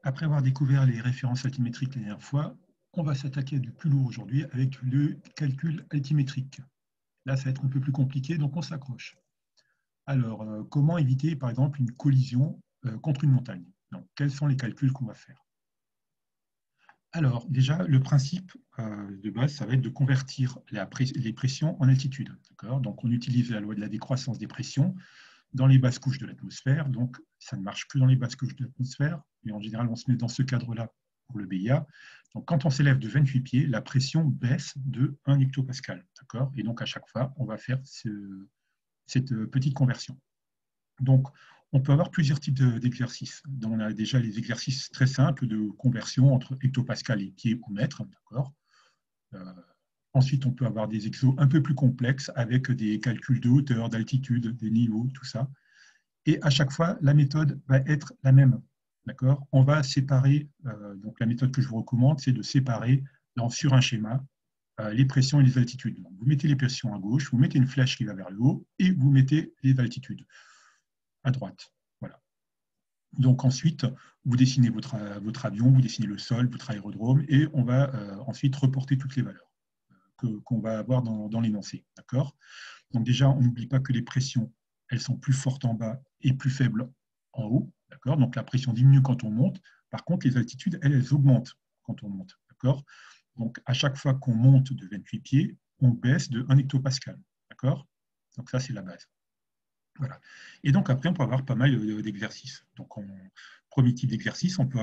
après avoir découvert les références altimétriques la dernière fois, on va s'attaquer à du plus lourd aujourd'hui avec le calcul altimétrique. Là, ça va être un peu plus compliqué, donc on s'accroche. Alors, comment éviter, par exemple, une collision contre une montagne? Donc, quels sont les calculs qu'on va faire? Alors, déjà, le principe de base, ça va être de convertir les pressions en altitude. Donc, on utilise la loi de la décroissance des pressions dans les basses couches de l'atmosphère. Donc, ça ne marche que dans les basses couches de l'atmosphère, mais en général, on se met dans ce cadre-là pour le BIA. Donc, quand on s'élève de 28 pieds, la pression baisse de 1 hectopascal. Et donc, à chaque fois, on va faire cette petite conversion. Donc, on peut avoir plusieurs types d'exercices. On a déjà les exercices très simples de conversion entre hectopascal et pieds ou mètres. Ensuite, on peut avoir des exos un peu plus complexes avec des calculs de hauteur, d'altitude, des niveaux, tout ça. Et à chaque fois, la méthode va être la même. On va séparer, donc la méthode que je vous recommande, c'est de séparer sur un schéma les pressions et les altitudes. Donc, vous mettez les pressions à gauche, vous mettez une flèche qui va vers le haut et vous mettez les altitudes à droite. Voilà. Donc ensuite, vous dessinez votre avion, vous dessinez le sol, votre aérodrome, et on va ensuite reporter toutes les valeurs qu'on va avoir dans l'énoncé. Donc déjà, on n'oublie pas que les pressions, elles sont plus fortes en bas et plus faibles en haut. Donc la pression diminue quand on monte. Par contre, les altitudes, elles augmentent quand on monte. Donc à chaque fois qu'on monte de 28 pieds, on baisse de 1 hectopascal. Donc ça, c'est la base. Voilà. Et donc après, on peut avoir pas mal d'exercices. Donc, premier type d'exercice, on peut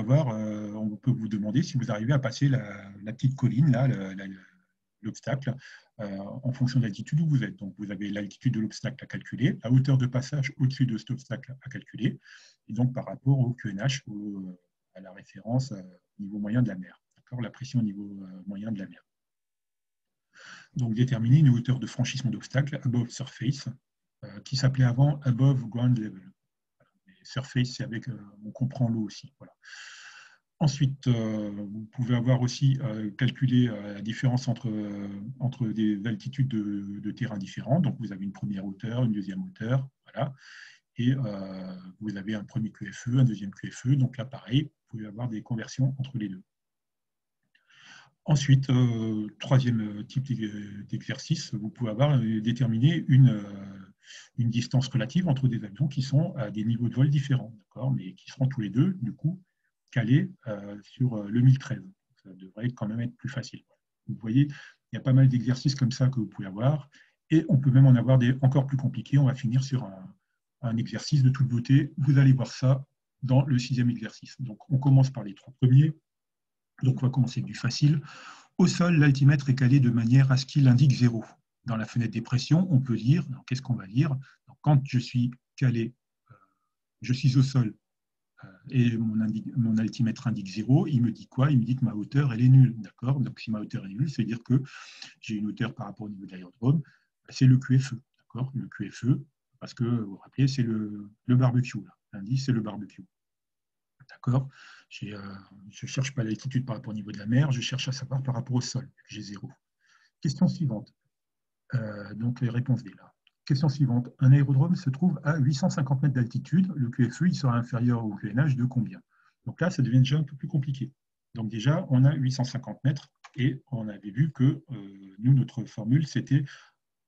vous demander si vous arrivez à passer la petite colline, là, l'obstacle, en fonction de l'altitude où vous êtes. Donc, vous avez l'altitude de l'obstacle à calculer, la hauteur de passage au-dessus de cet obstacle à calculer, et donc par rapport au QNH, à la référence niveau moyen de la mer. La pression au niveau moyen de la mer. Donc, déterminer une hauteur de franchissement d'obstacle above surface, qui s'appelait avant above ground level. Surface, c'est avec, on comprend l'eau aussi. Voilà. Ensuite, vous pouvez avoir aussi calculé la différence entre des altitudes de terrain différents. Donc, vous avez une première hauteur, une deuxième hauteur, voilà. Et vous avez un premier QFE, un deuxième QFE. Donc là, pareil, vous pouvez avoir des conversions entre les deux. Ensuite, troisième type d'exercice, vous pouvez déterminer une distance relative entre des avions qui sont à des niveaux de vol différents, mais qui seront tous les deux, du coup, calés sur le 1013. Ça devrait quand même être plus facile. Vous voyez, il y a pas mal d'exercices comme ça que vous pouvez avoir, et on peut même en avoir des encore plus compliqués. On va finir sur un exercice de toute beauté. Vous allez voir ça dans le 6e exercice. Donc, on commence par les 3 premiers. Donc, on va commencer avec du facile. Au sol, l'altimètre est calé de manière à ce qu'il indique 0. Dans la fenêtre des pressions, on peut lire. Qu'est-ce qu'on va lire? Quand je suis calé, je suis au sol et mon altimètre indique 0, il me dit quoi? Il me dit que ma hauteur, elle est nulle. Donc, si ma hauteur est nulle, c'est-à-dire que j'ai une hauteur par rapport au niveau de l'aérodrome, c'est le QFE. Le QFE, parce que, vous vous rappelez, c'est le barbecue. L'indice, c'est le barbecue. Je ne cherche pas l'altitude par rapport au niveau de la mer, je cherche à savoir par rapport au sol. J'ai 0. Question suivante. Donc, les réponses D là. Question suivante. Un aérodrome se trouve à 850 mètres d'altitude. Le QFE, il sera inférieur au QNH de combien? Donc là, ça devient déjà un peu plus compliqué. Donc déjà, on a 850 mètres et on avait vu que nous, notre formule, c'était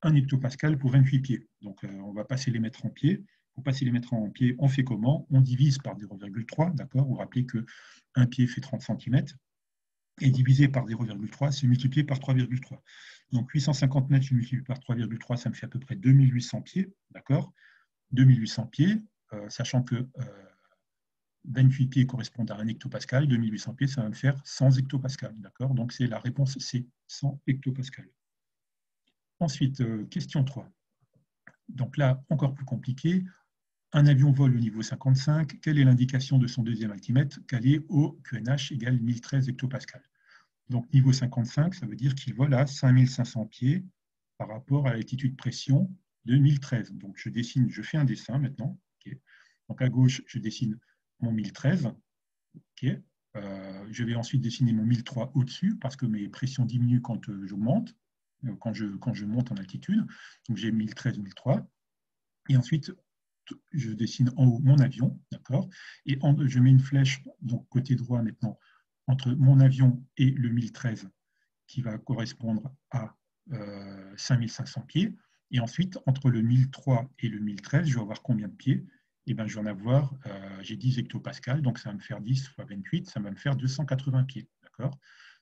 1 hectopascal pour 28 pieds. Donc, on va passer les mètres en pieds. Pour passer les mètres en pied, on fait comment? On divise par 0,3, d'accord? Vous vous rappelez qu'un pied fait 30 cm, et divisé par 0,3, c'est multiplié par 3,3. Donc 850 mètres multiplié par 3,3, ça me fait à peu près 2800 pieds, d'accord? 2800 pieds, sachant que 28 pieds correspondent à 1 hectopascal, 2800 pieds, ça va me faire 100 hectopascal, d'accord? Donc c'est la réponse C, 100 hectopascal. Ensuite, question 3. Donc là, encore plus compliqué. Un avion vole au niveau 55. Quelle est l'indication de son deuxième altimètre calé au QNH égale 1013 hectopascal? Donc, niveau 55, ça veut dire qu'il vole à 5500 pieds par rapport à l'altitude pression de 1013. Donc, je fais un dessin maintenant. Okay. Donc, à gauche, je dessine mon 1013. Okay. Je vais ensuite dessiner mon 1003 au-dessus parce que mes pressions diminuent quand j'augmente, quand je monte en altitude. Donc, j'ai 1013, 1003. Et ensuite, je dessine en haut mon avion, d'accord, et je mets une flèche, donc côté droit maintenant, entre mon avion et le 1013, qui va correspondre à 5500 pieds. Et ensuite, entre le 1003 et le 1013, je vais avoir combien de pieds? Eh bien, je vais en avoir, j'ai 10 hectopascales, donc ça va me faire 10 fois 28, ça va me faire 280 pieds. D'accord?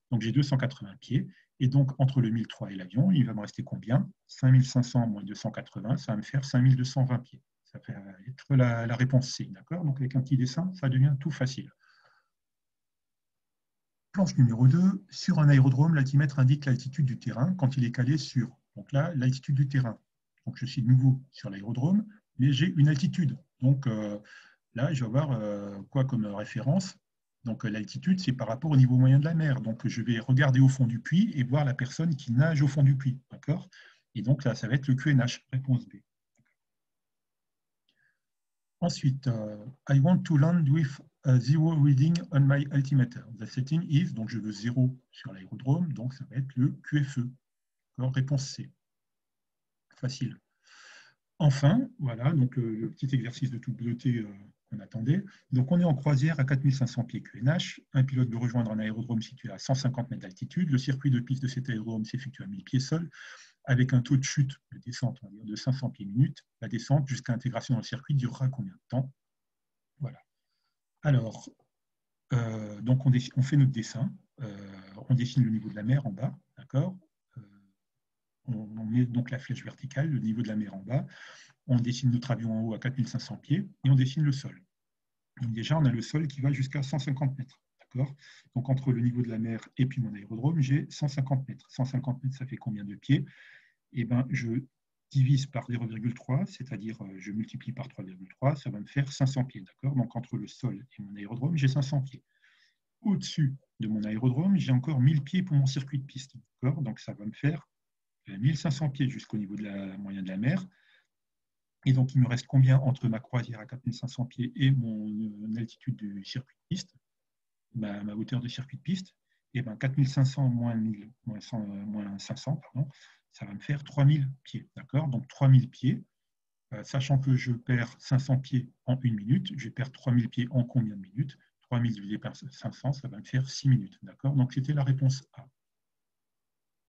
Donc j'ai 280 pieds. Et donc, entre le 1003 et l'avion, il va me rester combien? 5500 moins 280, ça va me faire 5220 pieds. Ça va être la réponse C. D'accord? Donc, avec un petit dessin, ça devient tout facile. Planche numéro 2, sur un aérodrome, l'altimètre indique l'altitude du terrain quand il est calé sur. Donc là, l'altitude du terrain. Donc je suis de nouveau sur l'aérodrome, mais j'ai une altitude. Donc là, je vais avoir quoi comme référence? Donc l'altitude, c'est par rapport au niveau moyen de la mer. Donc je vais regarder au fond du puits et voir la personne qui nage au fond du puits. D'accord? Et donc là, ça va être le QNH, réponse B. Ensuite, I want to land with a zero reading on my altimeter. The setting is, donc je veux 0 sur l'aérodrome, donc ça va être le QFE. Réponse C. Facile. Enfin, voilà, donc le petit exercice de toute beauté qu'on attendait. Donc on est en croisière à 4500 pieds QNH. Un pilote veut rejoindre un aérodrome situé à 150 mètres d'altitude. Le circuit de piste de cet aérodrome s'effectue à 1000 pieds sol, avec un taux de chute de descente, on va dire, de 500 pieds minute. La descente jusqu'à intégration dans le circuit durera combien de temps? Voilà. Alors, donc on fait notre dessin. On dessine le niveau de la mer en bas, d'accord? On met donc la flèche verticale, le niveau de la mer en bas. On dessine notre avion en haut à 4500 pieds et on dessine le sol. Donc déjà, on a le sol qui va jusqu'à 150 mètres. D'accord? Donc entre le niveau de la mer et puis mon aérodrome, j'ai 150 mètres. 150 mètres, ça fait combien de pieds? Eh bien, je divise par 0,3, c'est-à-dire je multiplie par 3,3, ça va me faire 500 pieds. D'accord? Donc entre le sol et mon aérodrome, j'ai 500 pieds. Au-dessus de mon aérodrome, j'ai encore 1000 pieds pour mon circuit de piste. D'accord? Donc ça va me faire 1500 pieds jusqu'au niveau de la moyenne de la mer. Et donc, il me reste combien entre ma croisière à 4500 pieds et mon altitude du circuit de piste, ma hauteur de circuit de piste? Et bien, 4500 moins 500, pardon, ça va me faire 3000 pieds. D'accord? Donc, 3000 pieds, sachant que je perds 500 pieds en 1 minute, je perds 3000 pieds en combien de minutes? 3000 divisé par 500, ça va me faire 6 minutes. D'accord? Donc, c'était la réponse A.